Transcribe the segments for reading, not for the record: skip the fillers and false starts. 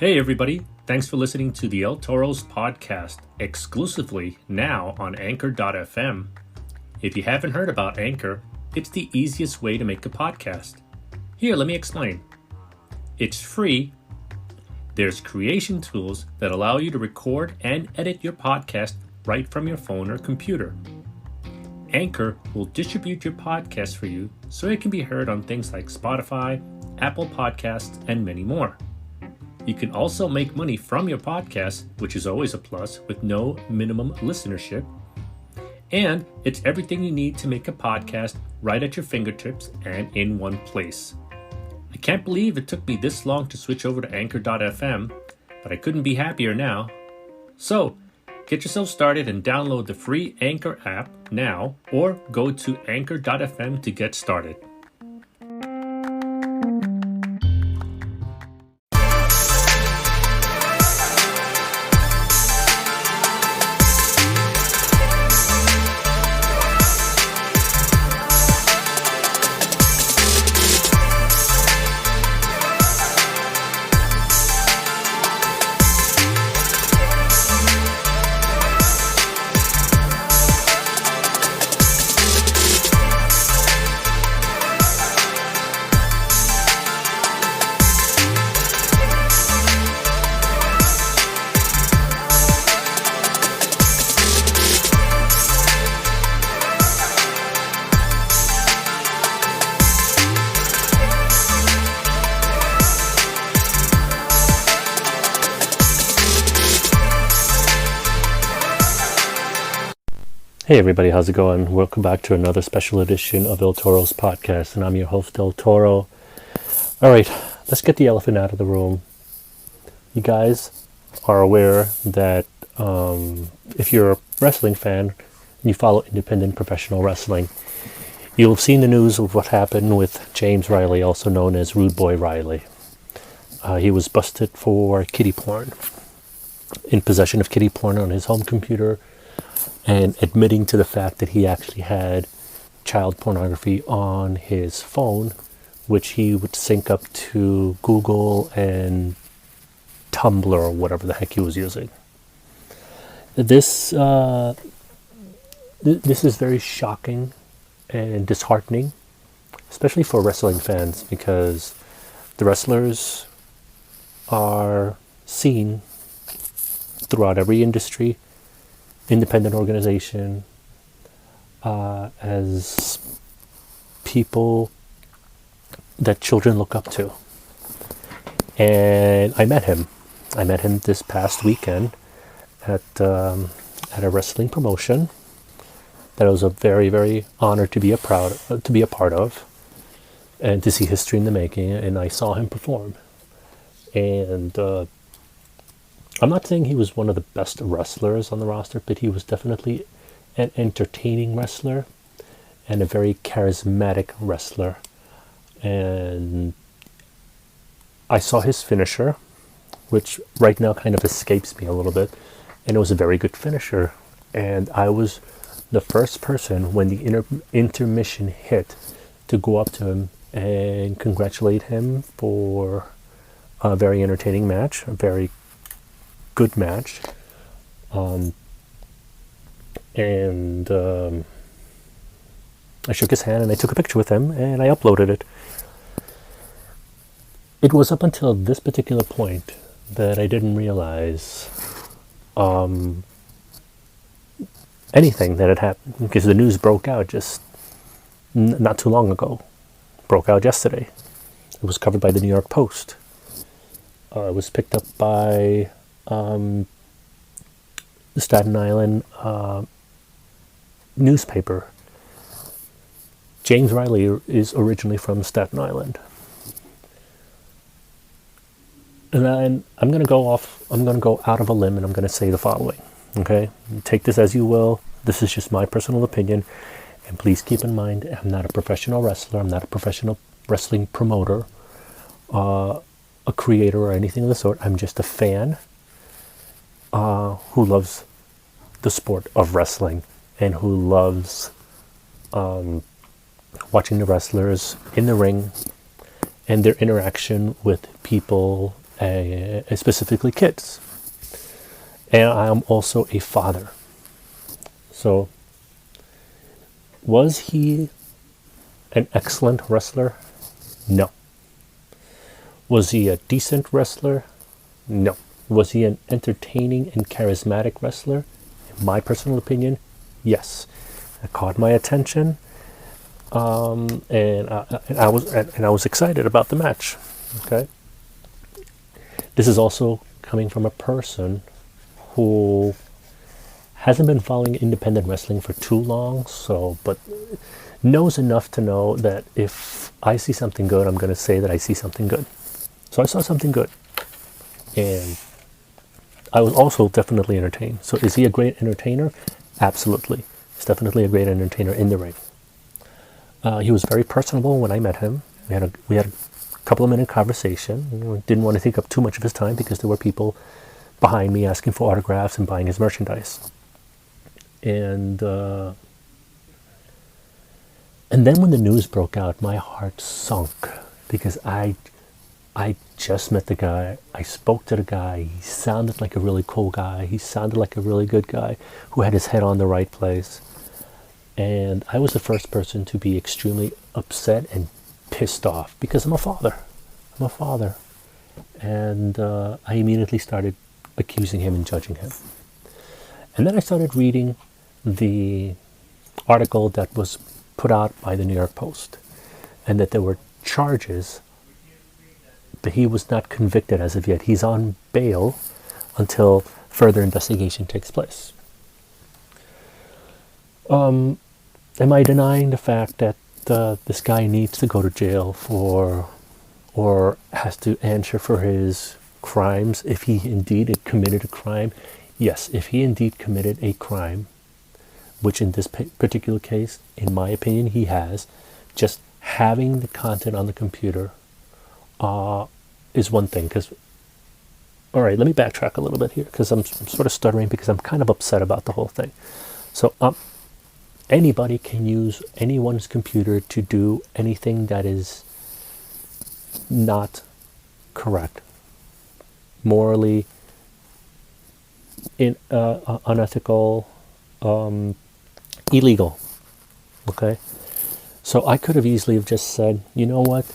Hey everybody, thanks for listening to the El Toro's podcast, exclusively now on Anchor.fm. If you haven't heard about Anchor, it's the easiest way to make a podcast. Here, let me explain. It's free. There's creation tools that allow you to record and edit your podcast right from your phone or computer. Anchor will distribute your podcast for you so it can be heard on things like Spotify, Apple Podcasts, and many more. You can also make money from your podcast, which is always a plus, with no minimum listenership. And it's everything you need to make a podcast right at your fingertips and in one place. I can't believe it took me this long to switch over to Anchor.fm, but I couldn't be happier now. So, get yourself started and download the free Anchor app now, or go to Anchor.fm to get started. Hey everybody, how's it going? Welcome back to another special edition of El Toro's podcast, and I'm your host, El Toro. Alright, let's get the elephant out of the room. You guys are aware that if you're a wrestling fan and you follow independent professional wrestling, you'll have seen the news of what happened with James Riley, also known as Rude Boy Riley. He was busted for kiddie porn, in possession of kiddie porn on his home computer, and admitting to the fact that he actually had child pornography on his phone, which he would sync up to Google and Tumblr or whatever the heck he was using. This is very shocking and disheartening, especially for wrestling fans, because the wrestlers are seen throughout every industry, independent organization, as people that children look up to. And I met him this past weekend at a wrestling promotion that I was a very, very honored to be a part of, and to see history in the making. And I saw him perform, and I'm not saying he was one of the best wrestlers on the roster, but he was definitely an entertaining wrestler and a very charismatic wrestler. And I saw his finisher, which right now kind of escapes me a little bit, and it was a very good finisher. And I was the first person, when the intermission hit, to go up to him and congratulate him for a very entertaining match, a very good match, and I shook his hand and I took a picture with him and I uploaded it. It was up until this particular point that I didn't realize anything that had happened, because the news broke out just not too long ago. Broke out yesterday. It was covered by the New York Post. It was picked up by the Staten Island newspaper. James Riley is originally from Staten Island. And then I'm going to go out of a limb, and I'm going to say the following. Okay? Take this as you will. This is just my personal opinion. And please keep in mind, I'm not a professional wrestler. I'm not a professional wrestling promoter, a creator, or anything of the sort. I'm just a fan who loves the sport of wrestling and who loves watching the wrestlers in the ring and their interaction with people specifically kids. And I am also a father. So, was he an excellent wrestler? No. Was he a decent wrestler? No. Was he an entertaining and charismatic wrestler? In my personal opinion, yes. It caught my attention, and I was excited about the match. Okay. This is also coming from a person who hasn't been following independent wrestling for too long, but knows enough to know that if I see something good, I'm going to say that I see something good. So I saw something good, and I was also definitely entertained. So is he a great entertainer? Absolutely. He's definitely a great entertainer in the ring. He was very personable when I met him. We had a couple of minute conversation. Didn't want to take up too much of his time because there were people behind me asking for autographs and buying his merchandise. And then when the news broke out, my heart sunk because I just met the guy. I spoke to the guy. He sounded like a really cool guy. He sounded like a really good guy who had his head on the right place. And I was the first person to be extremely upset and pissed off because I'm a father. And I immediately started accusing him and judging him. And then I started reading the article that was put out by the New York Post, and that there were charges, but he was not convicted as of yet. He's on bail until further investigation takes place. Am I denying the fact that this guy needs to go to jail or has to answer for his crimes if he indeed had committed a crime? Yes, if he indeed committed a crime, which in this particular case, in my opinion, he has, just having the content on the computer is one thing. All right, let me backtrack a little bit here because I'm sort of stuttering because I'm kind of upset about the whole thing. So anybody can use anyone's computer to do anything that is not correct, morally unethical, illegal. Okay, so I could have easily have just said, you know what?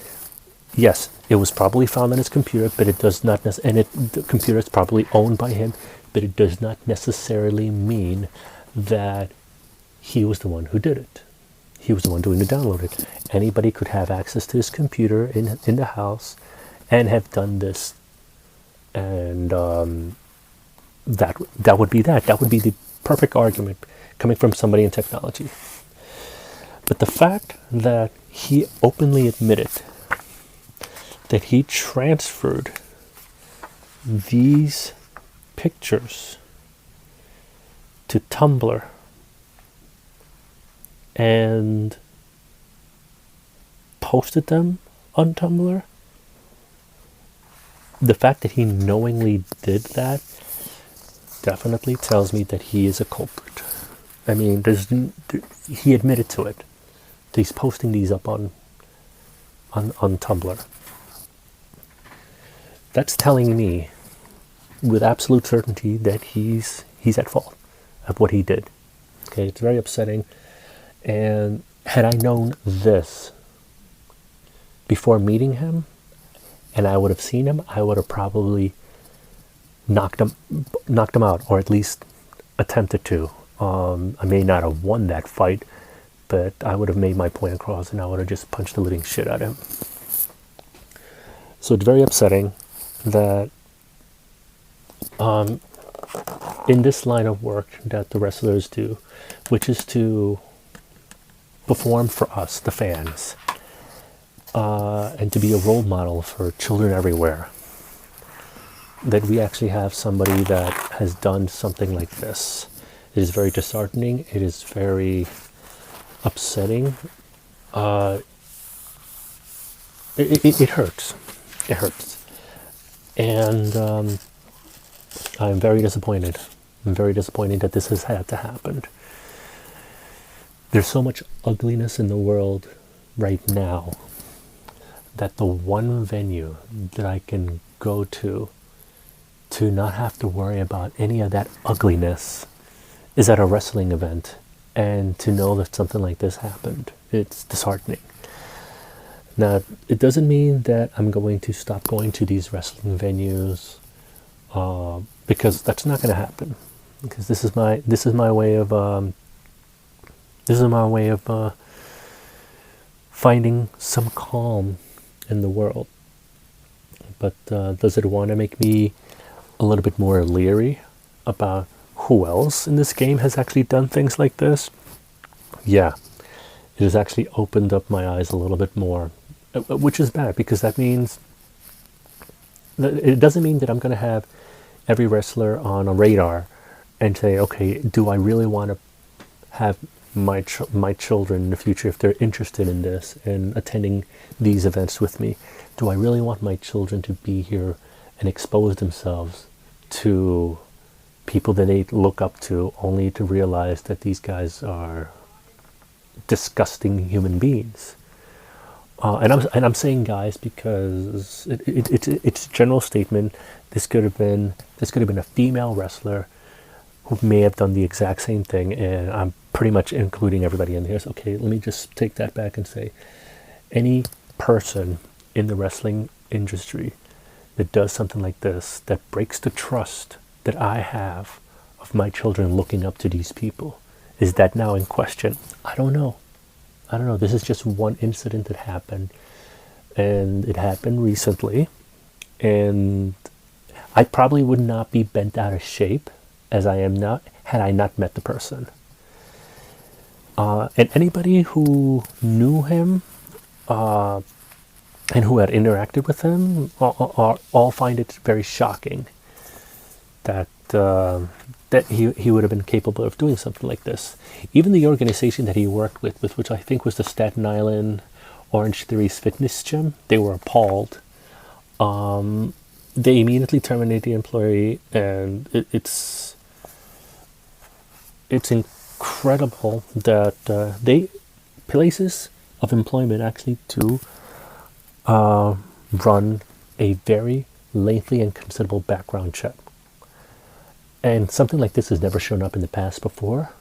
Yes, it was probably found on his computer, but it does not the computer is probably owned by him, but it does not necessarily mean that he was the one who did it. He was the one doing the downloading. Anybody could have access to his computer in the house and have done this, and that would be that. That would be the perfect argument coming from somebody in technology. But the fact that he openly admitted that he transferred these pictures to Tumblr and posted them on Tumblr, the fact that he knowingly did that definitely tells me that he is a culprit. I mean, he admitted to it. He's posting these up on Tumblr. That's telling me with absolute certainty that he's at fault of what he did. Okay, it's very upsetting. And had I known this before meeting him, and I would have seen him, I would have probably knocked him out, or at least attempted to. I may not have won that fight, but I would have made my point across, and I would have just punched the living shit out of him. So it's very upsetting that in this line of work that the wrestlers do, which is to perform for us, the fans, and to be a role model for children everywhere, that we actually have somebody that has done something like this. It is very disheartening. It is very upsetting. It hurts. It hurts. And I'm very disappointed. I'm very disappointed that this has had to happen. There's so much ugliness in the world right now that the one venue that I can go to not have to worry about any of that ugliness is at a wrestling event, and to know that something like this happened, it's disheartening. Now, it doesn't mean that I'm going to stop going to these wrestling venues, because that's not going to happen. Because this is my way of finding some calm in the world. But does it want to make me a little bit more leery about who else in this game has actually done things like this? Yeah, it has actually opened up my eyes a little bit more, which is bad, because that means that it doesn't mean that I'm going to have every wrestler on a radar and say, okay, do I really want to have my children in the future, if they're interested in this and attending these events with me, do I really want my children to be here and expose themselves to people that they look up to, only to realize that these guys are disgusting human beings? And I'm saying guys because it's a general statement. This could have been a female wrestler who may have done the exact same thing, and I'm pretty much including everybody in here. So, okay, let me just take that back and say, any person in the wrestling industry that does something like this, that breaks the trust that I have of my children looking up to these people, is that now in question? I don't know. This is just one incident that happened, and it happened recently, and I probably would not be bent out of shape as I am now had I not met the person. And anybody who knew him and who had interacted with him all find it very shocking that he would have been capable of doing something like this. Even the organization that he worked with which I think was the Staten Island Orange Theory's fitness gym, they were appalled. They immediately terminated the employee, and it's incredible that they places of employment actually do run a very lengthy and considerable background check. And something like this has never shown up in the past before,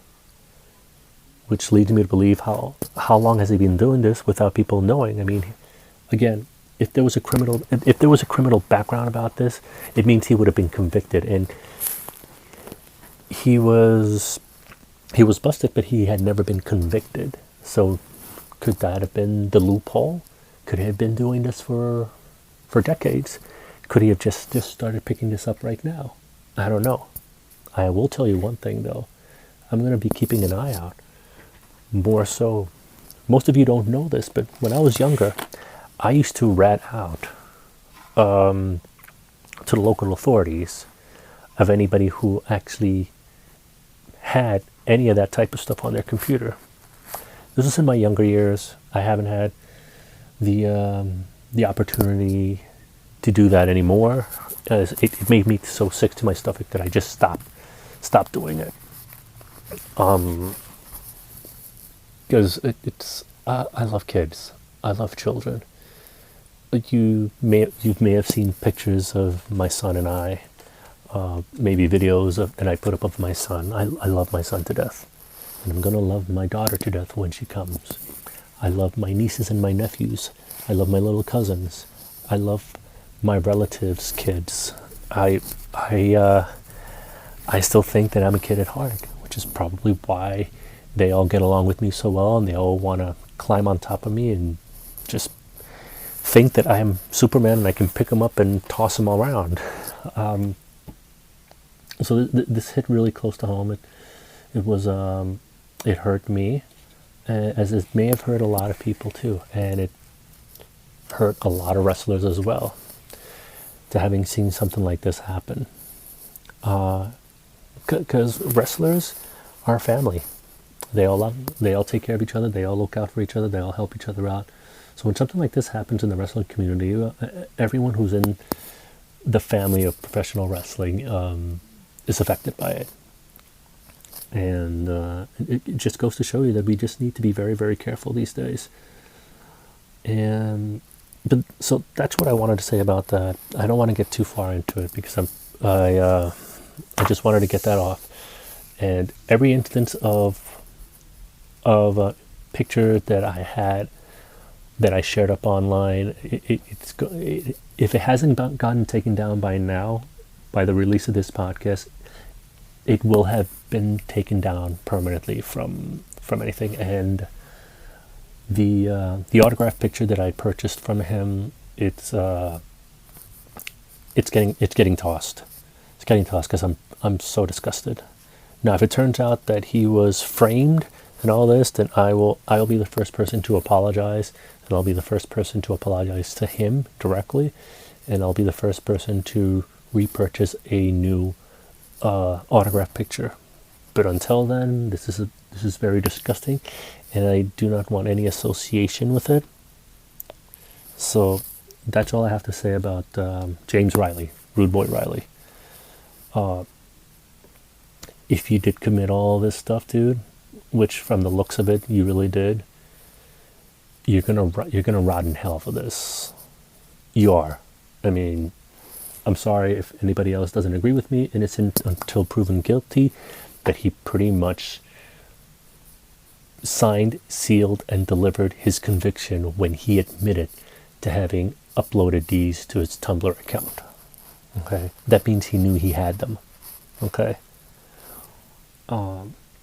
which leads me to believe how long has he been doing this without people knowing? I mean, again, if there was a criminal background about this, it means he would have been convicted, and he was busted, but he had never been convicted. So could that have been the loophole? Could he have been doing this for decades? Could he have just started picking this up right now? I don't know. I will tell you one thing though. I'm going to be keeping an eye out. More so, most of you don't know this, but when I was younger, I used to rat out to the local authorities of anybody who actually had any of that type of stuff on their computer. This was in my younger years. I haven't had the opportunity to do that anymore. It made me so sick to my stomach that I just stopped doing it. Because I love kids. I love children. You may have seen pictures of my son and I, maybe videos that I put up of my son. I love my son to death, and I'm gonna love my daughter to death when she comes. I love my nieces and my nephews. I love my little cousins. I love my relatives' kids. I still think that I'm a kid at heart, which is probably why they all get along with me so well, and they all want to climb on top of me and just think that I am Superman and I can pick them up and toss them around. So this hit really close to home. It hurt me, as it may have hurt a lot of people too, and it hurt a lot of wrestlers as well, to having seen something like this happen. Because wrestlers are family. They all take care of each other. They all look out for each other. They all help each other out. So when something like this happens in the wrestling community, everyone who's in the family of professional wrestling is affected by it. And it just goes to show you that we just need to be very, very careful these days. And so that's what I wanted to say about that. I don't want to get too far into it because I just wanted to get that off. And every instance of a picture that I had that I shared up online, if it hasn't gotten taken down by now, by the release of this podcast, it will have been taken down permanently from anything. And the autograph picture that I purchased from him, it's getting tossed. It's getting tossed because I'm so disgusted. Now, if it turns out that he was framed and all this, then I'll be the first person to apologize, and I'll be the first person to apologize to him directly, and I'll be the first person to repurchase a new autograph picture. But until then, this is very disgusting, and I do not want any association with it. So that's all I have to say about James Riley, Rude Boy Riley. If you did commit all this stuff, dude, which from the looks of it you really did, you're gonna rot in hell for this. You are. I mean, I'm sorry if anybody else doesn't agree with me. Innocent until proven guilty. But he pretty much signed, sealed, and delivered his conviction when he admitted to having uploaded these to his Tumblr account. Okay, that means he knew he had them. Okay.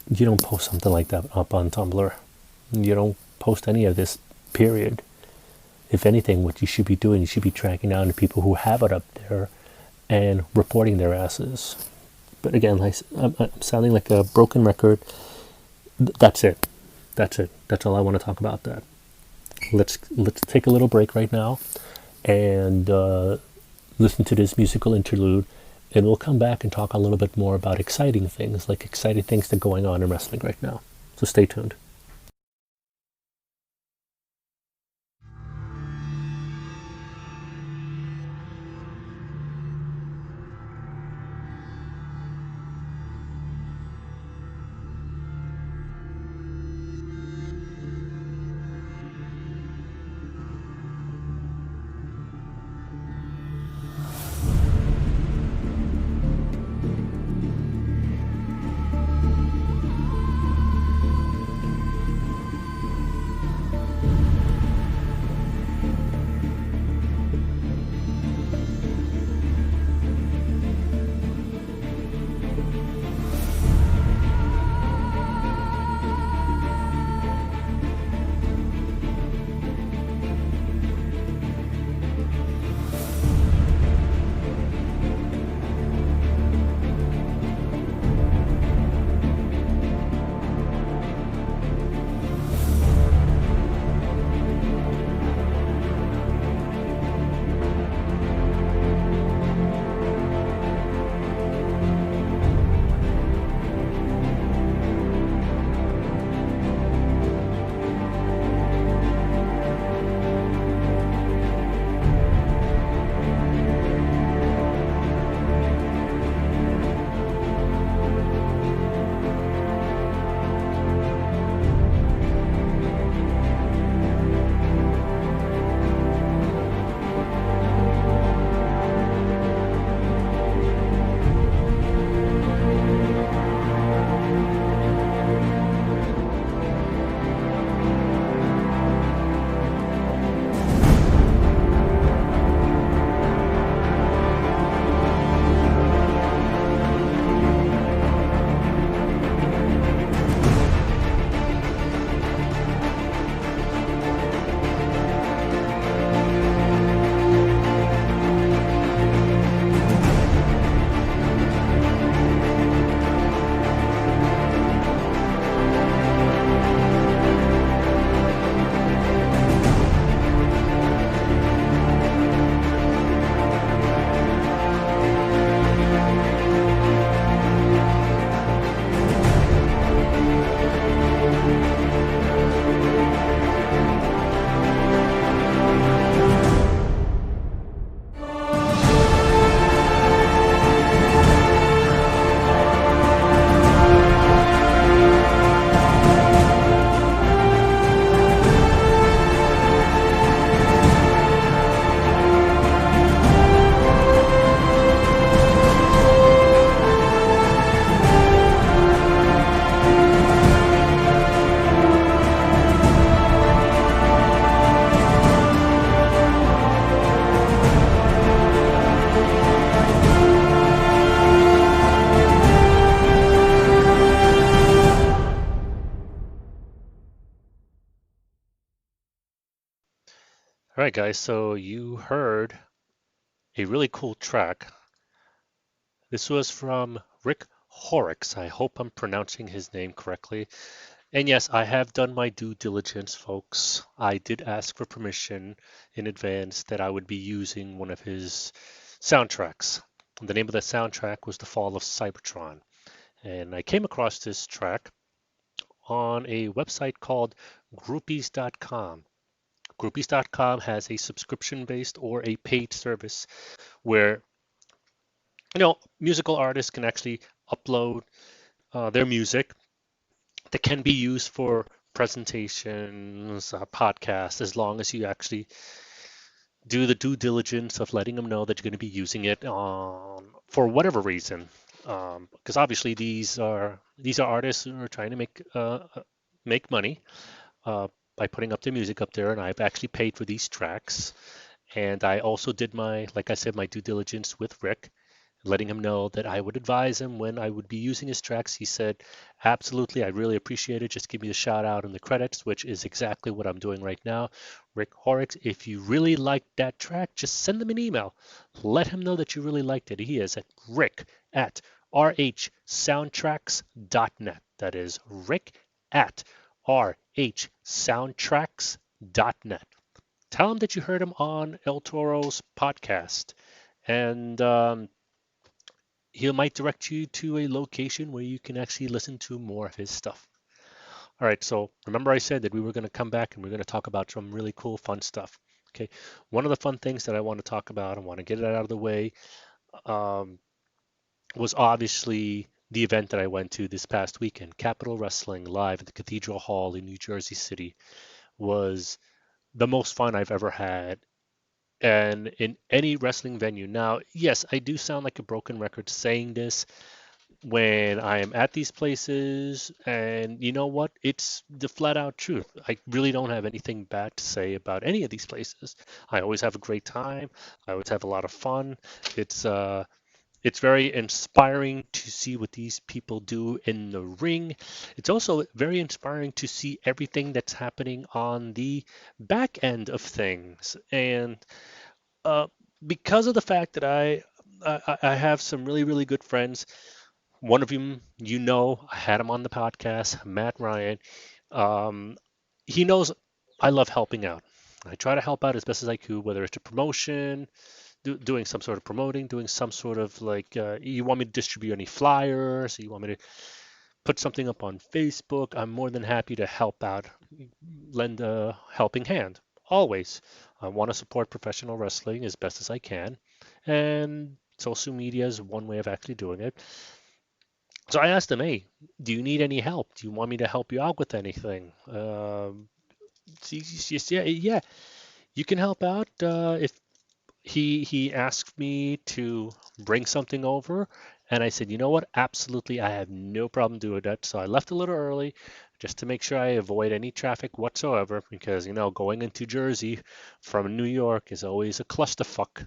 You don't post something like that up on Tumblr. You don't post any of this, period. If anything, what you should be doing, you should be tracking down the people who have it up there and reporting their asses. But again, I'm sounding like a broken record. That's it. That's all I want to talk about that. Let's take a little break right now and listen to this musical interlude. And we'll come back and talk a little bit more about exciting things that are going on in wrestling right now. So stay tuned. All right, guys, so you heard a really cool track. This was from Rick Horrocks. I hope I'm pronouncing his name correctly. And yes, I have done my due diligence, folks. I did ask for permission in advance that I would be using one of his soundtracks. The name of the soundtrack was The Fall of Cybertron. And I came across this track on a website called groupies.com. Groupies.com has a subscription based or a paid service where musical artists can actually upload their music that can be used for presentations, podcasts, as long as you actually do the due diligence of letting them know that you're going to be using it for whatever reason. Because obviously these are artists who are trying to make money uh, by putting up their music up there, and I've actually paid for these tracks. And I also did like I said, my due diligence with Rick, letting him know that I would advise him when I would be using his tracks. He said, absolutely, I really appreciate it. Just give me the shout out in the credits, which is exactly what I'm doing right now. Rick Horrocks, if you really liked that track, just send him an email. Let him know that you really liked it. He is at rick@rhsoundtracks.net. That is rick@rhsoundtracks.net. Tell him that you heard him on El Toro's podcast, and he might direct you to a location where you can actually listen to more of his stuff. All right, so remember I said that we were going to come back and we're going to talk about some really cool, fun stuff. Okay, one of the fun things that I want to talk about, I want to get it out of the way, um, was obviously the event that I went to this past weekend. Capital Wrestling live at the Cathedral Hall in New Jersey City was the most fun I've ever had and in any wrestling venue. Now, yes, I do sound like a broken record saying this when I am at these places, and you know what? It's the flat out truth. I really don't have anything bad to say about any of these places. I always have a great time. I always have a lot of fun. It's uh it's very inspiring to see what these people do in the ring. It's also very inspiring to see everything that's happening on the back end of things. And uh, because of the fact that I have some really really good friends. One of them, I had him on the podcast, Matt Ryan. Um, he knows I love helping out. I try to help out as best as I could, whether it's a promotion, doing some sort of promoting, doing some sort of you want me to distribute any flyers, you want me to put something up on Facebook. I'm more than happy to help out, lend a helping hand. Always. I want to support professional wrestling as best as I can. And social media is one way of actually doing it. So I asked him, hey, do you need any help? Do you want me to help you out with anything? Yeah, you can help out. If he asked me to bring something over, and I said, you know what? Absolutely, I have no problem doing that. So I left a little early just to make sure I avoid any traffic whatsoever, because going into Jersey from New York is always a clusterfuck.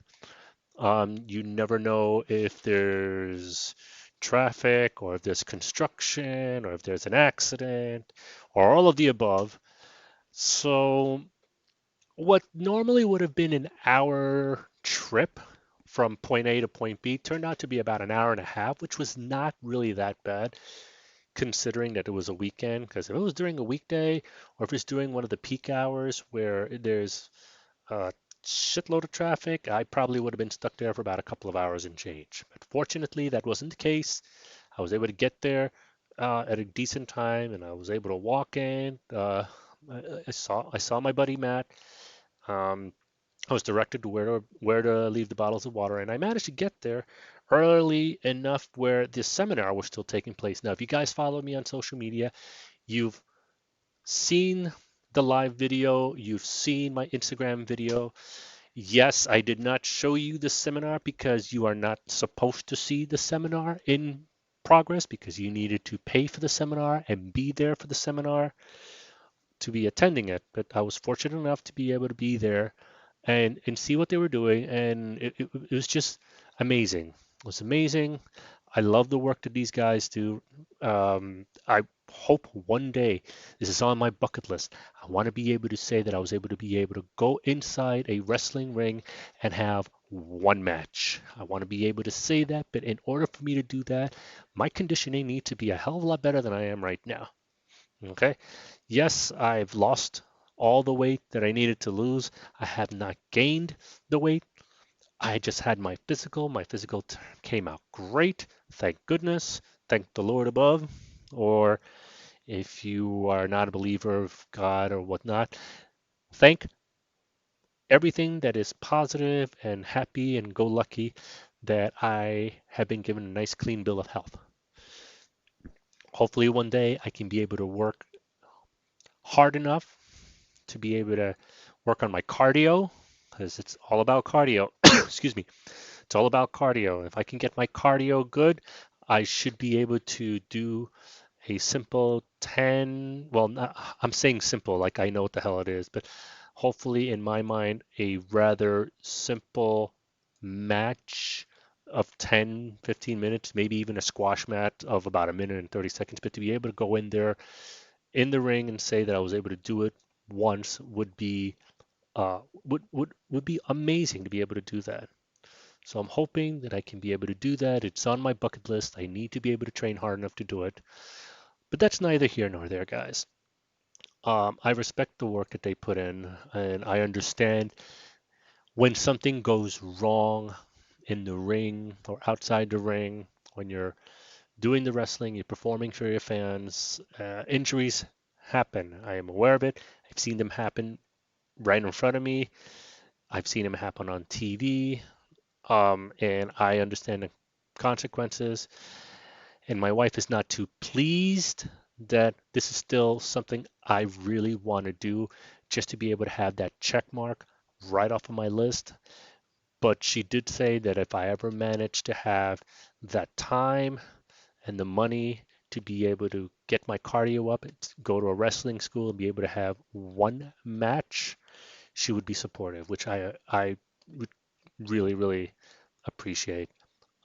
You never know if there's traffic or if there's construction or if there's an accident or all of the above. So, what normally would have been an hour trip from point A to point B turned out to be about an hour and a half, which was not really that bad considering that it was a weekend. Because if it was during a weekday or if it's during one of the peak hours where there's a shitload of traffic, I probably would have been stuck there for about a couple of hours and change. But fortunately, that wasn't the case. I was able to get there at a decent time, and I was able to walk in. I saw my buddy Matt. Um, I was directed to where to leave the bottles of water, and I managed to get there early enough where the seminar was still taking place. Now, if you guys follow me on social media, you've seen the live video, you've seen my Instagram video. Yes, I did not show you the seminar because you are not supposed to see the seminar in progress because you needed to pay for the seminar and be there for the seminar to be attending it. But I was fortunate enough to be able to be there and see what they were doing, and it was just amazing. It was amazing. I love the work that these guys do. I hope one day, this is on my bucket list. I want to be able to say that I was able to be able to go inside a wrestling ring and have one match. I want to be able to say that, but in order for me to do that, my conditioning needs to be a hell of a lot better than I am right now. Okay. Yes, I've lost all the weight that I needed to lose. I have not gained the weight. I just had my physical. My physical came out great. Thank goodness. Thank the Lord above. Or if you are not a believer of God or whatnot, thank everything that is positive and happy and go lucky that I have been given a nice clean bill of health. Hopefully one day I can be able to work hard enough to be able to work on my cardio because it's all about cardio. Excuse me. It's all about cardio. If I can get my cardio good, I should be able to do a simple 10, well, not, I'm saying simple, like I know what the hell it is, but hopefully in my mind, a rather simple match of 10, 15 minutes, maybe even a squash match of about a minute and 30 seconds, but to be able to go in there in the ring and say that I was able to do it once would be would be amazing to be able to do that. So I'm hoping that I can be able to do that. It's on my bucket list. I need to be able to train hard enough to do it. But that's neither here nor there, guys. I respect the work that they put in, and I understand when something goes wrong in the ring or outside the ring, when you're doing the wrestling, you're performing for your fans, injuries happen. I am aware of it. I've seen them happen right in front of me. I've seen them happen on TV, and I understand the consequences. And my wife is not too pleased that this is still something I really want to do just to be able to have that check mark right off of my list. But she did say that if I ever manage to have that time and the money to be able to get my cardio up, go to a wrestling school and be able to have one match, she would be supportive, which I would really, really appreciate.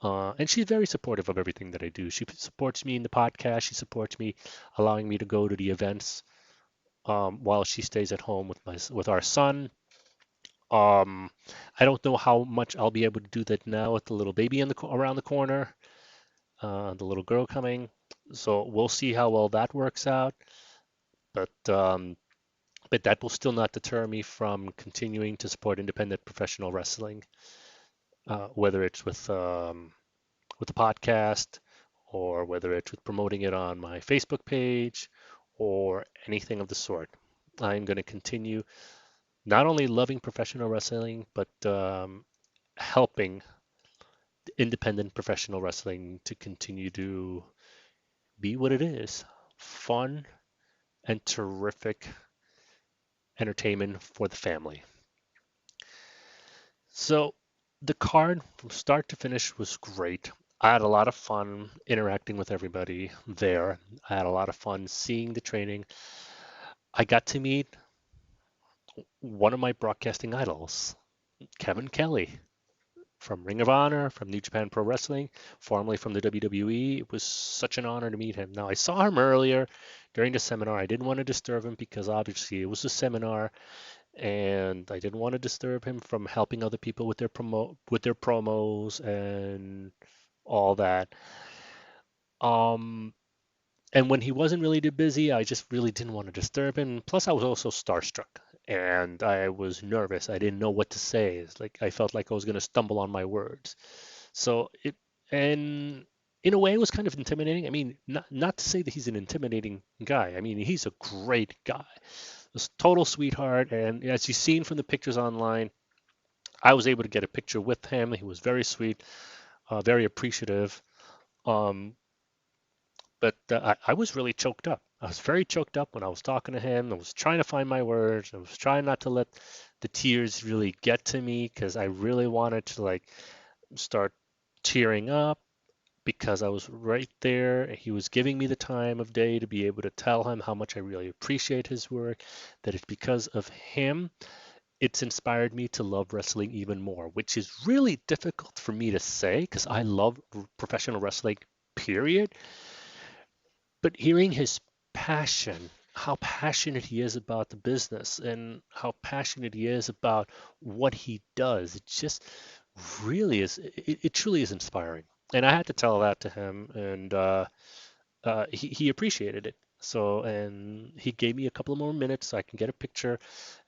And she's very supportive of everything that I do. She supports me in the podcast. She supports me, allowing me to go to the events while she stays at home with our son. Um, I don't know how much I'll be able to do that now with the little baby around the corner, the little girl coming. So we'll see how well that works out. But but that will still not deter me from continuing to support independent professional wrestling, whether it's with the podcast or whether it's with promoting it on my Facebook page or anything of the sort. I'm going to continue not only loving professional wrestling, but helping independent professional wrestling to continue to be what it is, fun and terrific entertainment for the family. So the card from start to finish was great. I had a lot of fun interacting with everybody there. I had a lot of fun seeing the training. I got to meet one of my broadcasting idols, Kevin Kelly from Ring of Honor, from New Japan Pro Wrestling, formerly from the WWE. It was such an honor to meet him. Now, I saw him earlier during the seminar. I didn't want to disturb him because obviously it was a seminar and I didn't want to disturb him from helping other people with their promos and all that. Um, and when he wasn't really too busy, I just really didn't want to disturb him. Plus, I was also starstruck and I was nervous. I didn't know what to say. It's like I felt like I was going to stumble on my words. So it and in a way it was kind of intimidating. I mean, not to say that he's an intimidating guy. I mean, he's a great guy. A total sweetheart, and as you've seen from the pictures online, I was able to get a picture with him. He was very sweet, very appreciative. Um, but I was really choked up. I was very choked up when I was talking to him. I was trying to find my words. I was trying not to let the tears really get to me because I really wanted to like start tearing up because I was right there. He was giving me the time of day to be able to tell him how much I really appreciate his work, that it's because of him it's inspired me to love wrestling even more, which is really difficult for me to say because I love professional wrestling, period. But hearing his passion, how passionate he is about the business and how passionate he is about what he does. It just really is, it truly is inspiring. And I had to tell that to him, and he appreciated it. So, and he gave me a couple of more minutes so I can get a picture.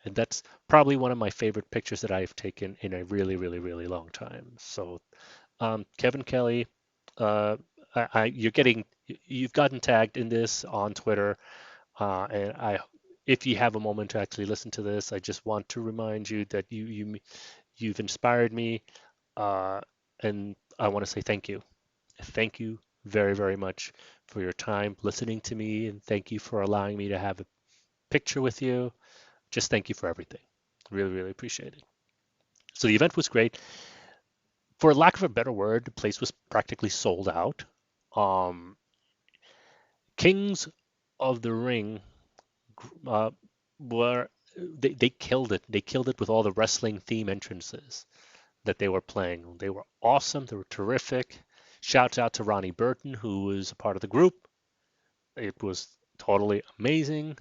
And that's probably one of my favorite pictures that I've taken in a really, really, really long time. So, Kevin Kelly, uh, you've gotten tagged in this on Twitter. And if you have a moment to actually listen to this, I just want to remind you that you've inspired me, uh, and I want to say thank you. Thank you very, very much for your time listening to me, and thank you for allowing me to have a picture with you. Just thank you for everything. Really, really appreciate it. So the event was great. For lack of a better word, the place was practically sold out. Um, Kings of the Ring uh, were they killed it. They killed it with all the wrestling theme entrances that they were playing. They were awesome. They were terrific. Shouts out to Ronnie Burton, who was a part of the group. It was totally amazing.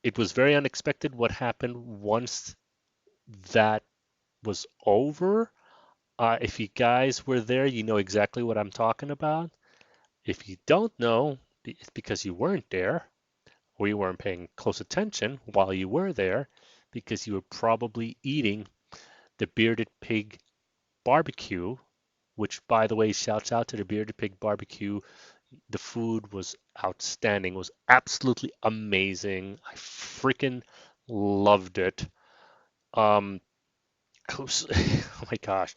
It was very unexpected what happened once that was over. If you guys were there, you know exactly what I'm talking about. If you don't know, it's because you weren't there or you weren't paying close attention while you were there, because you were probably eating the Bearded Pig barbecue, which, by the way, shouts out to the Bearded Pig barbecue. The food was outstanding, was absolutely amazing. I freaking loved it. Um, oh my gosh,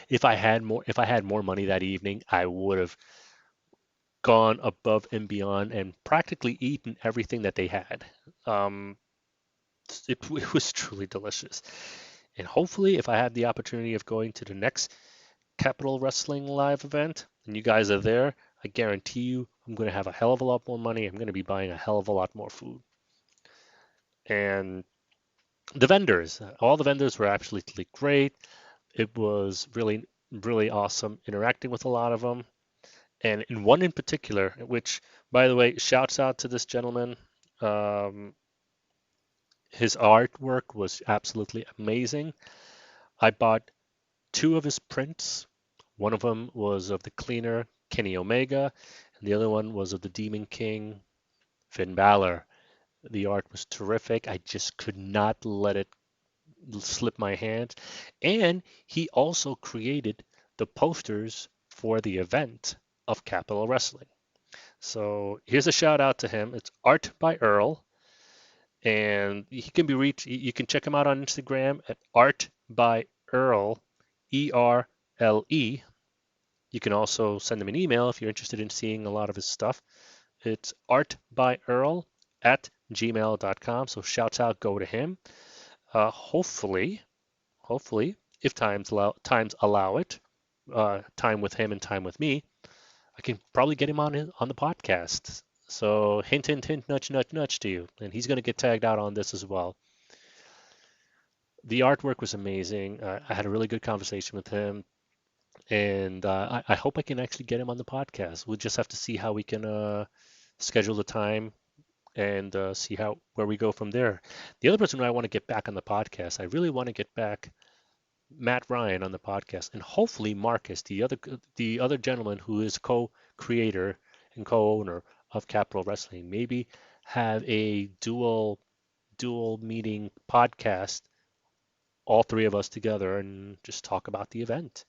if I had more money that evening, I would have gone above and beyond and practically eaten everything that they had. Um, it was truly delicious. And hopefully, if I have the opportunity of going to the next Capital Wrestling live event and you guys are there, I guarantee you I'm going to have a hell of a lot more money. I'm going to be buying a hell of a lot more food. And the vendors, all the vendors were absolutely great. It was really, really awesome interacting with a lot of them. And in one in particular, which, by the way, shouts out to this gentleman. Um, his artwork was absolutely amazing. I bought two of his prints. One of them was of the cleaner Kenny Omega, and the other one was of the Demon King Finn Balor. The art was terrific. I just could not let it slip my hands. And he also created the posters for the event of Capital Wrestling. So here's a shout out to him. It's Art by Earl, and he can be reached. You can check him out on Instagram at Art by Earl, ERLE. You can also send him an email if you're interested in seeing a lot of his stuff. It's artbyearl at gmail.com. So shouts out go to him. Hopefully, if times allow it, time with him and time with me, I can probably get him on the podcast. So hint, hint, hint, nudge, nudge, nudge to you, and he's going to get tagged out on this as well. The artwork was amazing. I had a really good conversation with him, and I hope I can actually get him on the podcast. We'll just have to see how we can schedule the time and see where we go from there. The other person I want to get back on the podcast, I really want to get back Matt Ryan on the podcast, and hopefully Marcus, the other gentleman who is co-creator and co-owner of Capital Wrestling, maybe have a dual meeting podcast, all three of us together, and just talk about the event.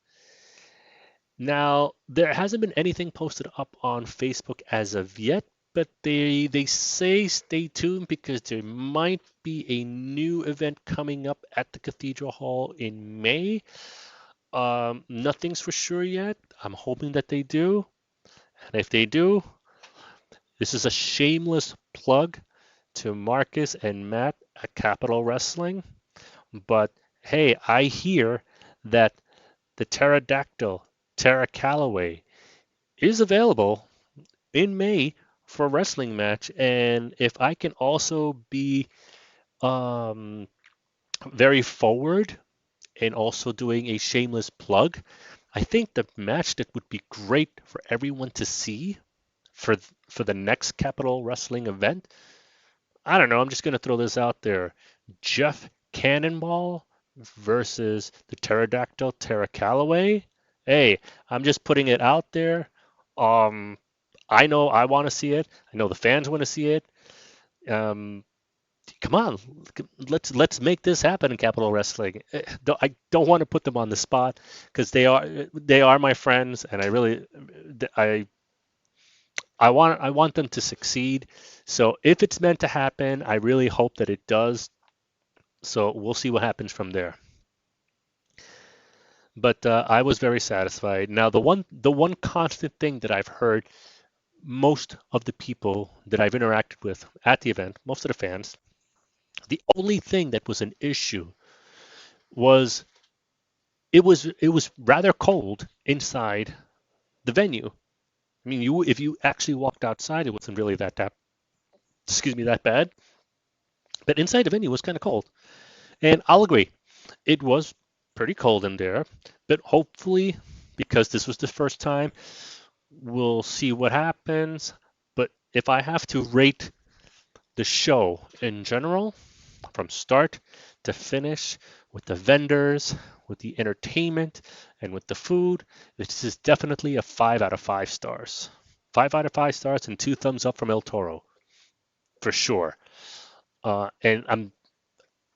Now, there hasn't been anything posted up on Facebook as of yet, but they say stay tuned because there might be a new event coming up at the Cathedral Hall in May. Nothing's for sure yet. I'm hoping that they do. And if they do, this is a shameless plug to Marcus and Matt at Capital Wrestling. But hey, I hear that the pterodactyl, Tara Calloway, is available in May for a wrestling match. And if I can also be um, very forward and also doing a shameless plug, I think the match that would be great for everyone to see, for for the next Capital Wrestling event, I don't know. I'm just going to throw this out there. Jeff Cannonball versus the Pterodactyl Tara Calloway. Hey, I'm just putting it out there. Um, I know I want to see it. I know the fans want to see it. Um, Come on, let's make this happen in Capital Wrestling. I don't want to put them on the spot because they are my friends, and I want them to succeed. So if it's meant to happen, I really hope that it does. So we'll see what happens from there. But I was very satisfied. Now the one constant thing that I've heard most of the people that I've interacted with at the event, most of the fans, the only thing that was an issue was it was rather cold inside the venue. I mean, if you actually walked outside, it wasn't really that bad. But inside the venue was kind of cold. And I'll agree, it was pretty cold in there. But hopefully, because this was the first time, we'll see what happens. But if I have to rate the show in general, from start to finish, with the vendors, with the entertainment, and with the food, this is definitely a 5 out of 5 stars. 5 out of 5 stars and 2 thumbs up from El Toro, for sure. And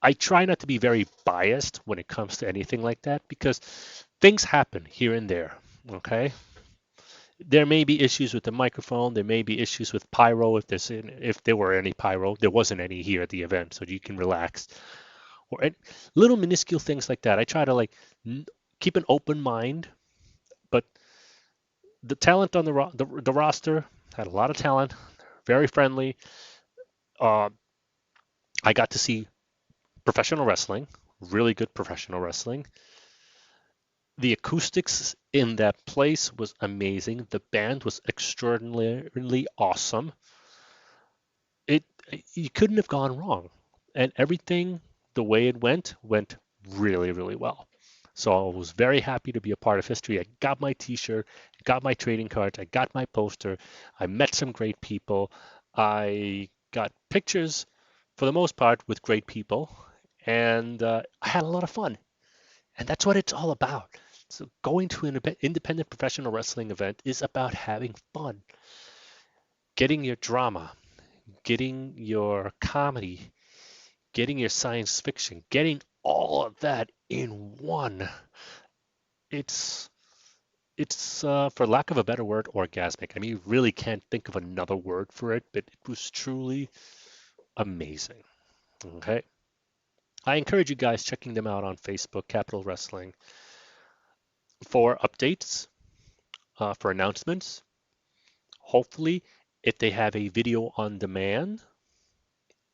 I try not to be very biased when it comes to anything like that because things happen here and there. Okay, there may be issues with the microphone. There may be issues with pyro if there were any pyro. There wasn't any here at the event, so you can relax. Or little minuscule things like that. I try to keep an open mind, but the talent on the roster had a lot of talent, very friendly. Uh, I got to see professional wrestling, really good professional wrestling. The acoustics in that place was amazing. The band was extraordinarily awesome. It You couldn't have gone wrong, and everything the way it went really really well. So I was very happy to be a part of history. I got my T-shirt, got my trading cards, I got my poster. I met some great people. I got pictures for the most part with great people, and I had a lot of fun. And that's what it's all about. So going to an independent professional wrestling event is about having fun, getting your drama, getting your comedy, getting your science fiction, getting all of that in one. It's for lack of a better word, orgasmic. I mean, you really can't think of another word for it, but it was truly amazing. Okay. I encourage you guys checking them out on Facebook, Capital Wrestling, for updates, for announcements. Hopefully, if they have a video on demand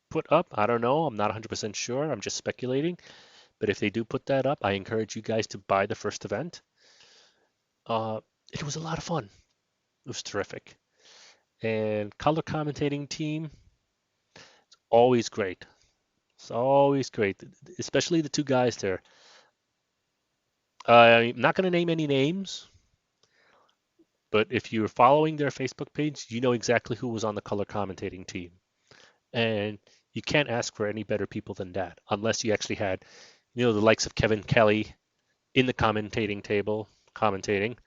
put up, I don't know, I'm not 100% sure, I'm just speculating. But if they do put that up, I encourage you guys to buy the first event. It was a lot of fun. It was terrific. And color commentating team, always great. It's always great, especially the two guys there. I'm not going to name any names, but if you're following their Facebook page, you know exactly who was on the color commentating team. And you can't ask for any better people than that, unless you actually had, the likes of Kevin Kelly in the commentating table, commentating,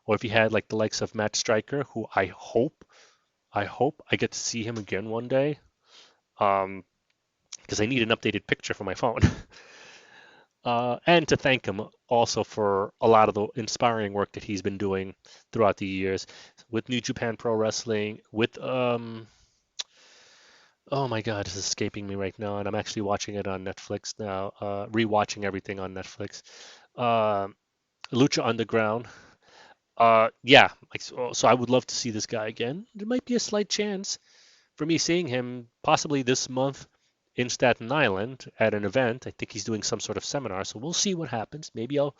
or if you had like the likes of Matt Stryker, who I hope I get to see him again one day, because I need an updated picture for my phone. And to thank him also for a lot of the inspiring work that he's been doing throughout the years with New Japan Pro Wrestling, with oh my God, it's escaping me right now, and I'm actually watching it on Netflix now, rewatching everything on Netflix. Uh, Lucha Underground. Yeah, so I would love to see this guy again. There might be a slight chance for me seeing him possibly this month in Staten Island at an event. I think he's doing some sort of seminar, so we'll see what happens. Maybe I'll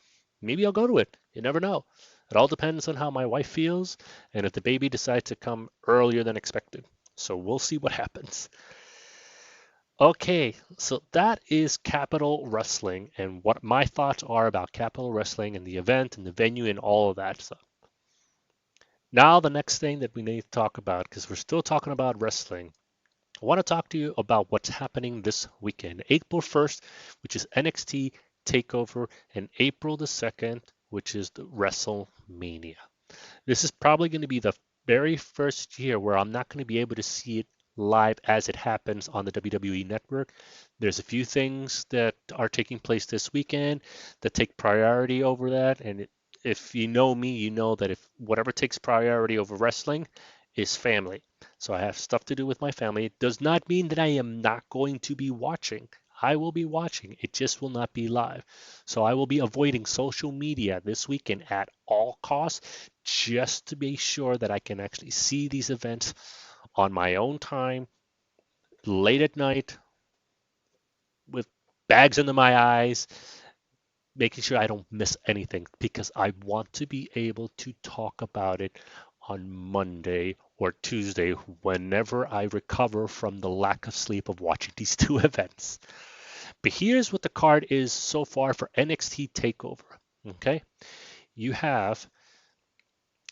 go to it. You never know. It all depends on how my wife feels and if the baby decides to come earlier than expected. So we'll see what happens. Okay, so that is Capital Wrestling and what my thoughts are about Capital Wrestling and the event and the venue and all of that stuff. Now, the next thing that we need to talk about, because we're still talking about wrestling, I want to talk to you about what's happening this weekend. April 1st, which is NxT Takeover, and April the 2nd, which is the WrestleMania. This is probably going to be the very first year where I'm not going to be able to see it live as it happens on the WWE Network. There's a few things that are taking place this weekend that take priority over that. And if you know me, you know that if whatever takes priority over wrestling is family. So I have stuff to do with my family. It does not mean that I am not going to be watching. I will be watching. It just will not be live. So I will be avoiding social media this weekend at all costs just to be sure that I can actually see these events on my own time, late at night, with bags under my eyes, making sure I don't miss anything because I want to be able to talk about it on Monday or Tuesday whenever I recover from the lack of sleep of watching these two events. But here's what the card is so far for NXT TakeOver. Okay, you have,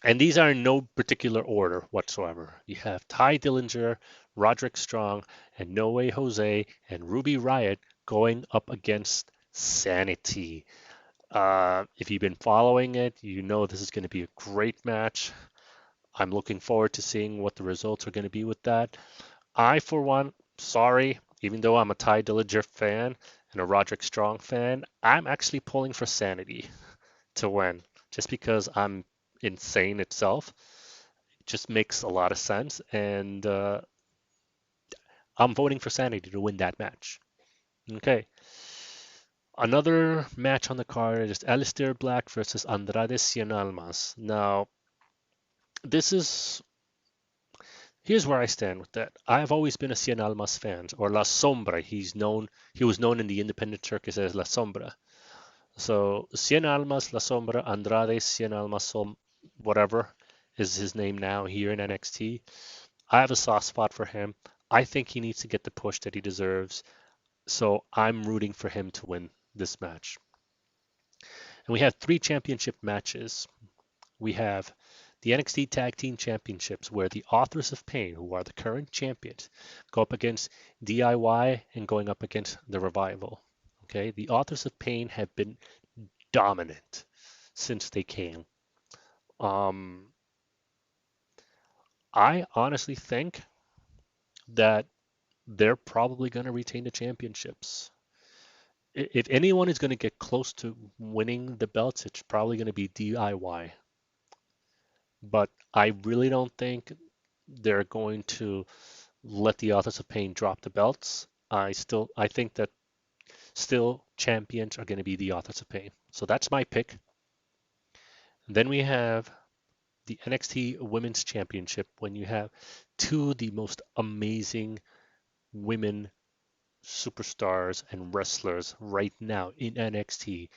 and these are in no particular order whatsoever. You have Ty Dillinger, Roderick Strong, and No Way Jose and Ruby Riot going up against Sanity. If you've been following it, you know this is going to be a great match. I'm looking forward to seeing what the results are going to be with that. I, for one, sorry, even though I'm a Ty Dillinger fan and a Roderick Strong fan, I'm actually pulling for Sanity to win just because I'm insane itself. It just makes a lot of sense, and I'm voting for Sanity to win that match. Okay. Another match on the card is Aleister Black versus Andrade Cien Almas. Now, this is here's where I stand with that. I've always been a Cien Almas fan, or La Sombra. He was known in the independent circus as La Sombra. So Cien Almas, La Sombra, Andrade Cien Almas, whatever is his name now here in NXT. I have a soft spot for him. I think he needs to get the push that he deserves. So I'm rooting for him to win this match. And we have 3 championship matches. We have the NXT Tag Team Championships, where the Authors of Pain, who are the current champions, go up against DIY and going up against the Revival. Okay, the Authors of Pain have been dominant since they came. Um, I honestly think that they're probably going to retain the championships. If anyone is going to get close to winning the belts, it's probably going to be DIY. But I really don't think they're going to let the Authors of Pain drop the belts. I think that still champions are going to be the Authors of Pain. So that's my pick. Then we have the NXT Women's Championship when you have two of the most amazing women superstars and wrestlers right now in NXT,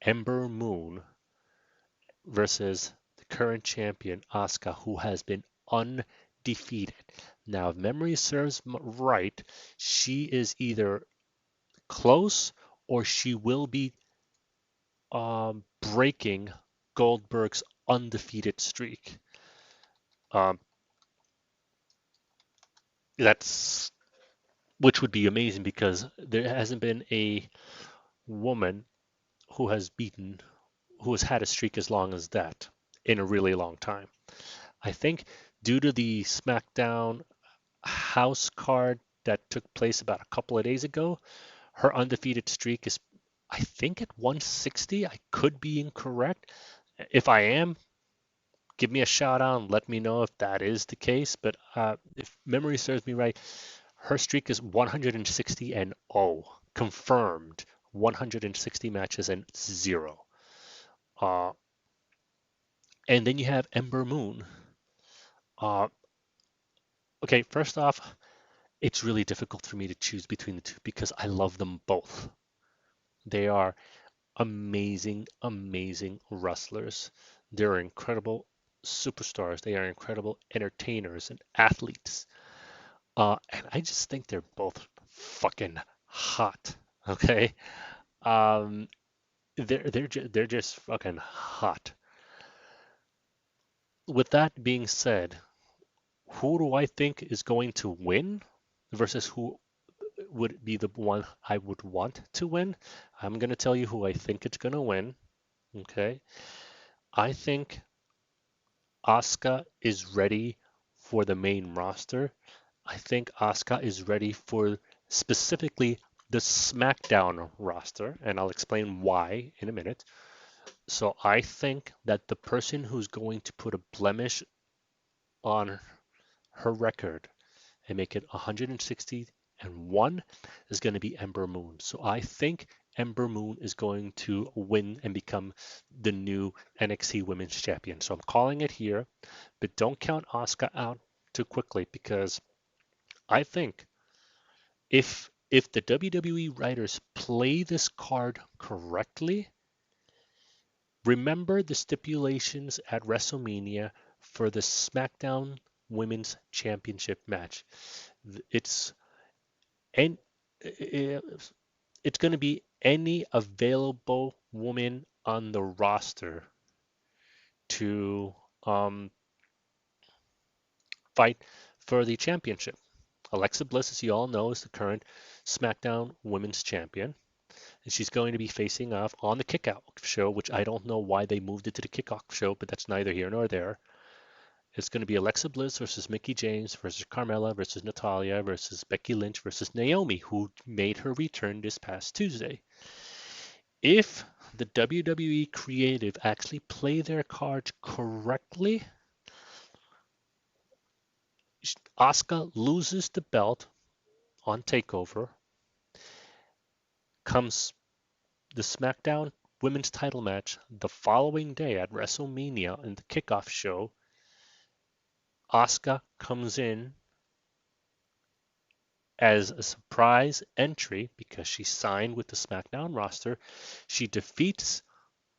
Ember Moon versus the current champion Asuka, who has been undefeated. Now, if memory serves right, she is either close or she will be breaking Goldberg's undefeated streak. Um, that's which would be amazing because there hasn't been a woman who has beaten, who has had a streak as long as that in a really long time. I think due to the SmackDown house card that took place about a couple of days ago, her undefeated streak is, I think, at 160. I could be incorrect. If I am, give me a shout out and let me know if that is the case. But if memory serves me right, her streak is 160 and 0, confirmed 160 matches and 0. Uh, and then you have Ember Moon. Uh, okay, first off, it's really difficult for me to choose between the two because I love them both. They are amazing, amazing wrestlers. They're incredible superstars. They are incredible entertainers and athletes. And I just think they're both fucking hot. Okay, um, they're just fucking hot. with that being said, who do I think is going to win versus who would be the one I would want to win? I'm going to tell you who I think it's going to win. Okay. I think Asuka is ready for the main roster. I think Asuka is ready for specifically the SmackDown roster, and I'll explain why in a minute. So I think that the person who's going to put a blemish on her record and make it 161 is going to be Ember Moon. So I think Ember Moon is going to win and become the new NXT Women's Champion. So I'm calling it here, but don't count Asuka out too quickly because I think if the WWE writers play this card correctly, remember the stipulations at WrestleMania for the SmackDown Women's Championship match. It's and it's going to be any available woman on the roster to fight for the championship. Alexa Bliss, as you all know, is the current SmackDown Women's Champion. And she's going to be facing off on the Kickoff show, which I don't know why they moved it to the Kickoff show, but that's neither here nor there. It's going to be Alexa Bliss versus Mickie James versus Carmella versus Natalya versus Becky Lynch versus Naomi, who made her return this past Tuesday. If the WWE creative actually play their cards correctly, Asuka loses the belt on TakeOver, comes the SmackDown Women's title match the following day at WrestleMania in the kickoff show. Asuka comes in as a surprise entry because she signed with the SmackDown roster. She defeats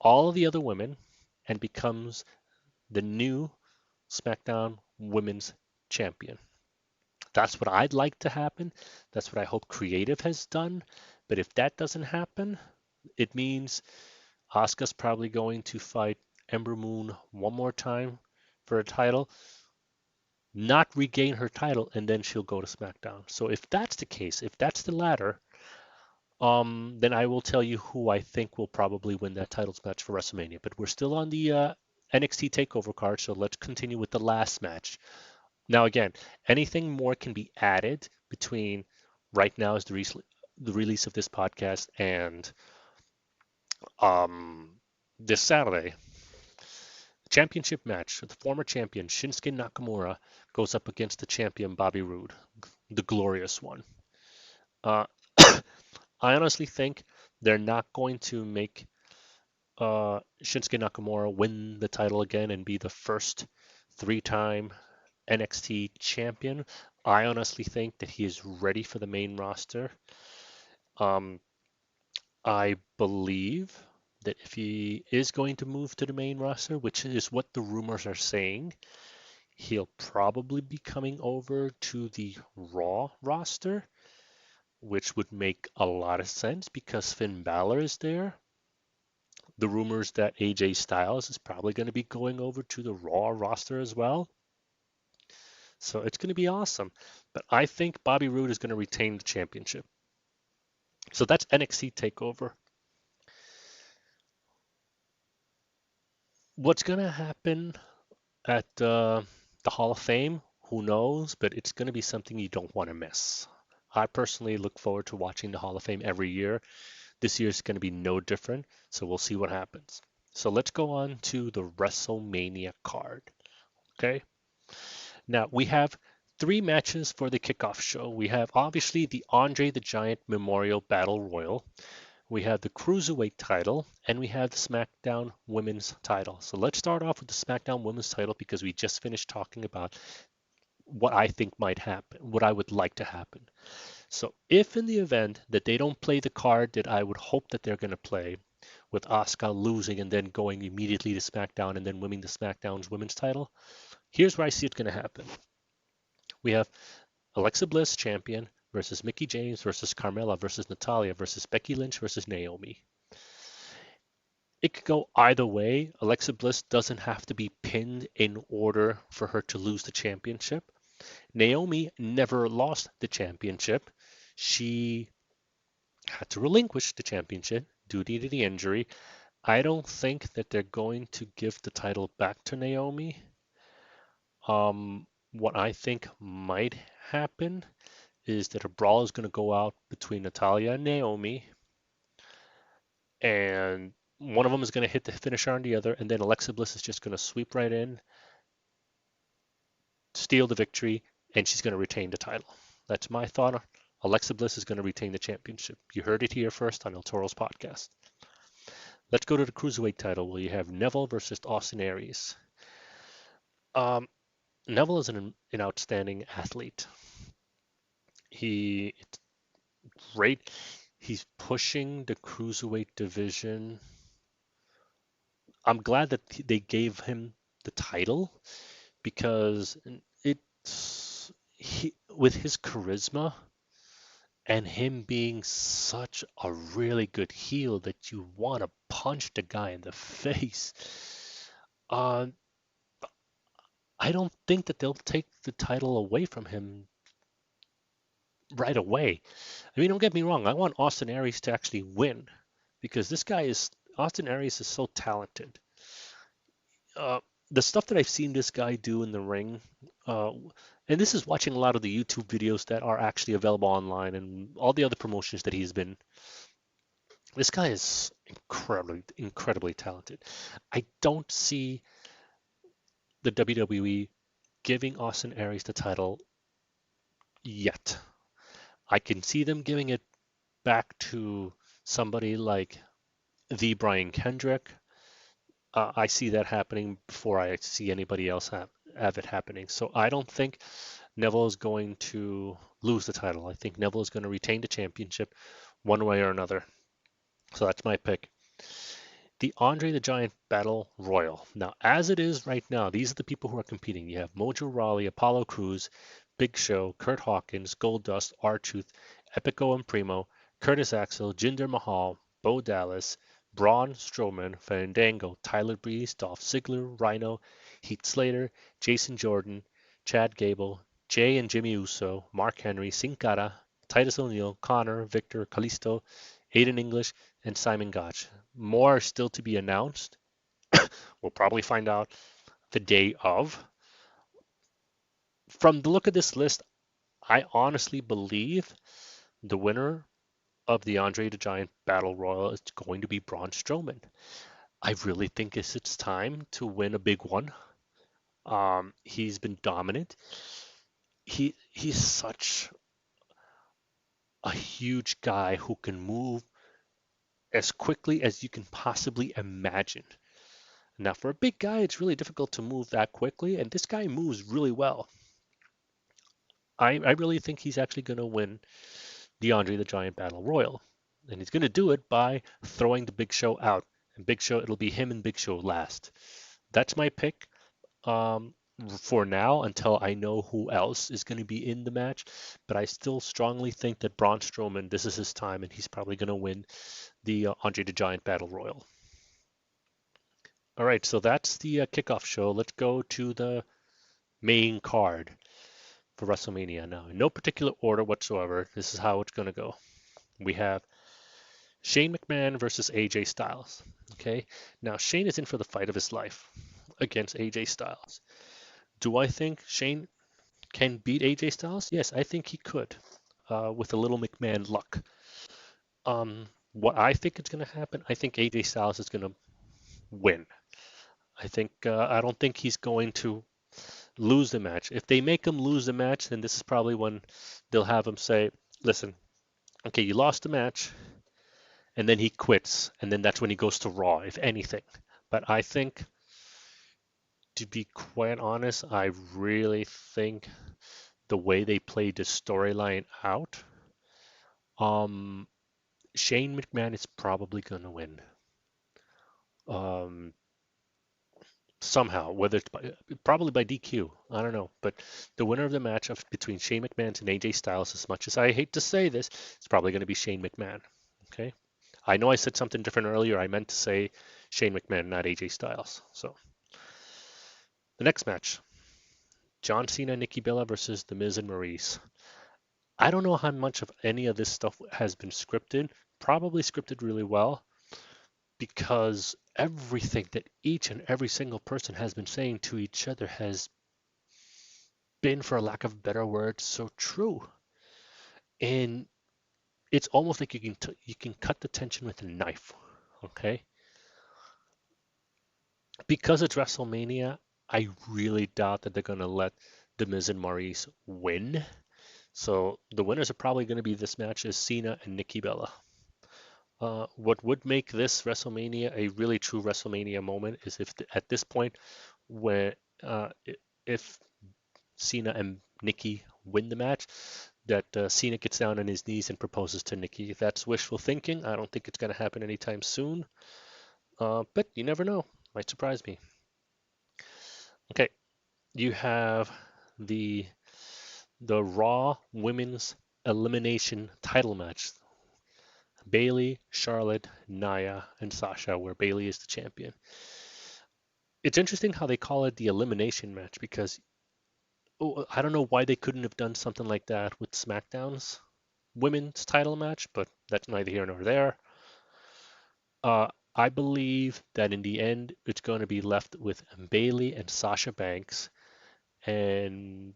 all of the other women and becomes the new SmackDown Women's Champion. That's what I'd like to happen. That's what I hope creative has done. But if that doesn't happen, it means Asuka's probably going to fight Ember Moon one more time for a title, not regain her title, and then she'll go to SmackDown. So if that's the case, if that's the latter, then I will tell you who I think will probably win that titles match for WrestleMania. But we're still on the NXT Takeover card, so let's continue with the last match. Now, again, anything more can be added between right now is the release of this podcast and this Saturday. Championship match. The former champion Shinsuke Nakamura goes up against the champion Bobby Roode, the glorious one. I honestly think they're not going to make Shinsuke Nakamura win the title again and be the first three-time NXT champion. I honestly think that he is ready for the main roster. I believe that if he is going to move to the main roster, which is what the rumors are saying, he'll probably be coming over to the Raw roster, which would make a lot of sense because Finn Balor is there. The rumors that AJ Styles is probably going to be going over to the Raw roster as well. So it's going to be awesome. But I think Bobby Roode is going to retain the championship. So that's NXT TakeOver. What's going to happen at the Hall of Fame? Who knows? But it's going to be something you don't want to miss. I personally look forward to watching the Hall of Fame every year. This year is going to be no different, so we'll see what happens. So let's go on to the WrestleMania card. Okay. Now we have three matches for the kickoff show. We have obviously the Andre the Giant Memorial Battle Royal. We have the Cruiserweight title, and we have the SmackDown Women's title. So let's start off with the SmackDown Women's title because we just finished talking about what I think might happen, what I would like to happen. So if in the event that they don't play the card that I would hope that they're going to play, with Asuka losing and then going immediately to SmackDown and then winning the SmackDown's Women's title, here's where I see it going to happen. We have Alexa Bliss champion versus Mickie James versus Carmella versus Natalya versus Becky Lynch versus Naomi. It could go either way. Alexa Bliss doesn't have to be pinned in order for her to lose the championship. Naomi never lost the championship. She had to relinquish the championship due to the injury. I don't think that they're going to give the title back to Naomi. What I think might happen is that a brawl is going to go out between Natalya and Naomi, and one of them is going to hit the finisher on the other, and then Alexa Bliss is just going to sweep right in, steal the victory, and she's going to retain the title. That's my thought. Alexa Bliss is going to retain the championship. You heard it here first on El Toro's podcast. Let's go to the Cruiserweight title where you have Neville versus Austin Aries. Neville is an outstanding athlete. It's great. He's pushing the Cruiserweight division. I'm glad that they gave him the title because with his charisma and him being such a really good heel that you want to punch the guy in the face. I don't think that they'll take the title away from him right away. I mean, don't get me wrong. I want Austin Aries to actually win because Austin Aries is so talented. The stuff that I've seen this guy do in the ring, and this is watching a lot of the YouTube videos that are actually available online and all the other promotions that he's been. This guy is incredibly talented. I don't see the WWE giving Austin Aries the title yet. I can see them giving it back to somebody like the Brian Kendrick. I see that happening before I see anybody else have it happening. So I don't think Neville is going to lose the title. I think Neville is going to retain the championship one way or another. So that's my pick. The Andre the Giant Battle Royal. Now, as it is right now, these are the people who are competing. You have Mojo Rawley, Apollo Crews, Big Show, Kurt Hawkins, Goldust, R-Truth, Epico and Primo, Curtis Axel, Jinder Mahal, Bo Dallas, Braun Strowman, Fandango, Tyler Breeze, Dolph Ziggler, Rhino, Heath Slater, Jason Jordan, Chad Gable, Jay and Jimmy Uso, Mark Henry, Sin Cara, Titus O'Neil, Connor, Victor, Kalisto, Aiden English, and Simon Gotch. More are still to be announced. We'll probably find out the day of. From the look of this list, I honestly believe the winner of the Andre the Giant Battle Royal is going to be Braun Strowman. I really think it's time to win a big one. He's been dominant. He's such a huge guy who can move as quickly as you can possibly imagine. Now, for a big guy, it's really difficult to move that quickly, and this guy moves really well. I really think he's actually going to win the Andre the Giant Battle Royal. And he's going to do it by throwing the Big Show out. And Big Show, it'll be him and Big Show last. That's my pick for now until I know who else is going to be in the match. But I still strongly think that Braun Strowman, this is his time, and he's probably going to win the Andre the Giant Battle Royal. All right, so that's the kickoff show. Let's go to the main card for WrestleMania now. In no particular order whatsoever, this is how it's going to go. We have Shane McMahon versus AJ Styles. Okay, now Shane is in for the fight of his life against AJ Styles. Do I think Shane can beat AJ Styles? Yes, I think he could with a little McMahon luck. What I think is going to happen, I think AJ Styles is going to win. I don't think he's going to lose the match. If they make him lose the match, then this is probably when they'll have him say, listen, okay, you lost the match, and then he quits, and then that's when he goes to Raw, if anything. But I think, to be quite honest, I really think the way they played the storyline out, Shane McMahon is probably going to win. Somehow, whether it's probably by DQ, I don't know. But the winner of the match between Shane McMahon and AJ Styles, as much as I hate to say this, it's probably going to be Shane McMahon. Okay, I know I said something different earlier. I meant to say Shane McMahon, not AJ Styles. So the next match, John Cena, Nikki Bella versus The Miz and Maurice. I don't know how much of any of this stuff has been scripted. Probably scripted really well because everything that each and every single person has been saying to each other has been, for lack of better words, so true. And it's almost like you can cut the tension with a knife. Okay, because it's WrestleMania, I really doubt that they're gonna let The Miz and Maurice win. So the winners are probably going to be this match is Cena and Nikki Bella. What would make this WrestleMania a really true WrestleMania moment is if at this point, where if Cena and Nikki win the match, that Cena gets down on his knees and proposes to Nikki. That's wishful thinking. I don't think it's going to happen anytime soon. But you never know. Might surprise me. Okay, you have the Raw Women's Elimination Title match. Bayley, Charlotte, Nia, and Sasha, where Bayley is the champion. It's interesting how they call it the elimination match because I don't know why they couldn't have done something like that with SmackDown's women's title match, but that's neither here nor there. I believe that in the end, it's going to be left with Bayley and Sasha Banks, and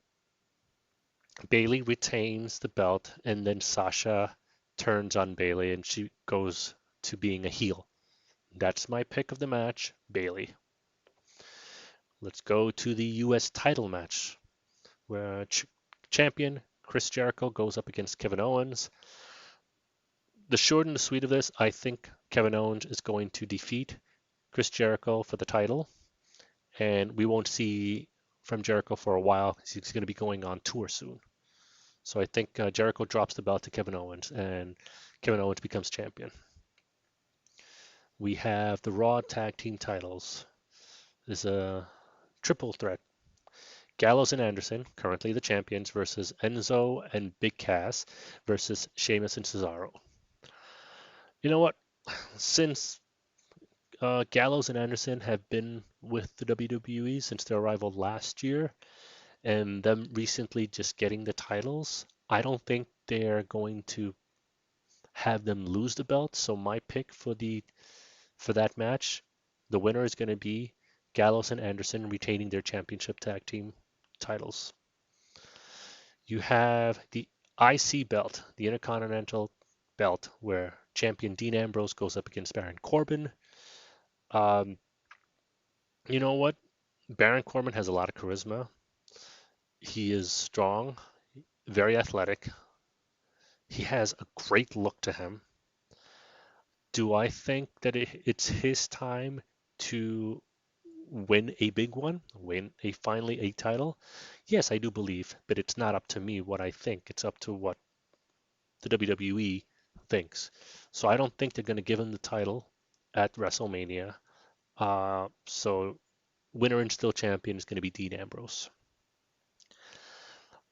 Bayley retains the belt, and then Sasha turns on Bayley, and she goes to being a heel. That's my pick of the match, Bayley. Let's go to the U.S. title match, where champion Chris Jericho goes up against Kevin Owens. The short and the sweet of this, I think Kevin Owens is going to defeat Chris Jericho for the title, and we won't see from Jericho for a while because he's going to be going on tour soon. So I think Jericho drops the belt to Kevin Owens, and Kevin Owens becomes champion. We have the Raw Tag Team titles. There's a triple threat. Gallows and Anderson, currently the champions, versus Enzo and Big Cass versus Sheamus and Cesaro. You know what? Since Gallows and Anderson have been with the WWE since their arrival last year, and them recently just getting the titles, I don't think they're going to have them lose the belt. So my pick for that match, the winner is going to be Gallows and Anderson retaining their championship tag team titles. You have the IC belt, the Intercontinental belt, where champion Dean Ambrose goes up against Baron Corbin. Um, you know what? Baron Corbin has a lot of charisma. He is strong, very athletic. He has a great look to him. Do I think that it's his time to win a big one, win finally a title? Yes, I do believe, but it's not up to me what I think. It's up to what the WWE thinks. So I don't think they're going to give him the title at WrestleMania. So winner and still champion is going to be Dean Ambrose.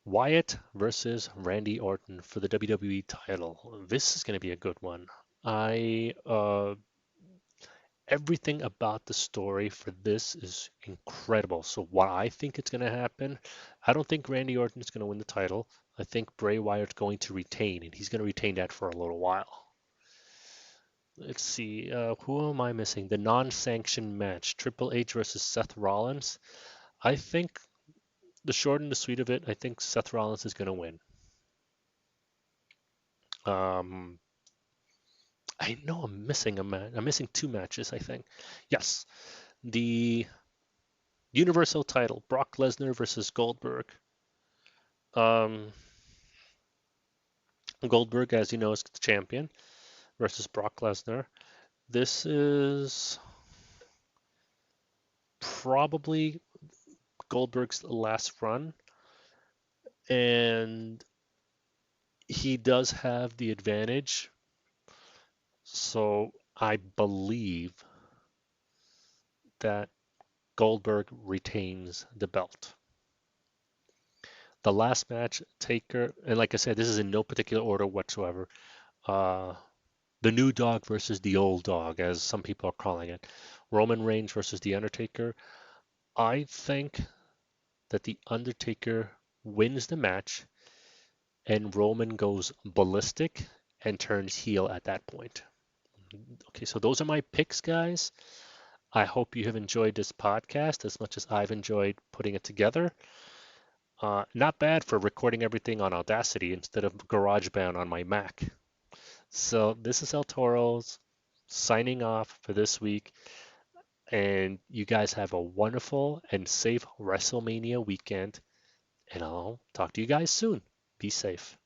Wyatt versus Randy Orton for the WWE title. This is going to be a good one. Everything about the story for this is incredible. So what I think it's going to happen, I don't think Randy Orton is going to win the title. I think Bray Wyatt's going to retain, and he's going to retain that for a little while. Let's see, who am I missing? The non-sanctioned match, Triple H versus Seth Rollins. I think the short and the sweet of it, I think Seth Rollins is going to win. I know I'm missing a match. I'm missing two matches, I think. Yes, the Universal title, Brock Lesnar versus Goldberg. Goldberg, as you know, is the champion versus Brock Lesnar. This is probably Goldberg's last run, and he does have the advantage. So I believe that Goldberg retains the belt. The last match, Taker, and like I said, this is in no particular order whatsoever. the new dog versus the old dog, as some people are calling it. Roman Reigns versus The Undertaker. I think that The Undertaker wins the match and Roman goes ballistic and turns heel at that point. Okay, so those are my picks, guys. I hope you have enjoyed this podcast as much as I've enjoyed putting it together. Not bad for recording everything on Audacity instead of GarageBand on my Mac. So this is El Toro's signing off for this week. And you guys have a wonderful and safe WrestleMania weekend. And I'll talk to you guys soon. Be safe.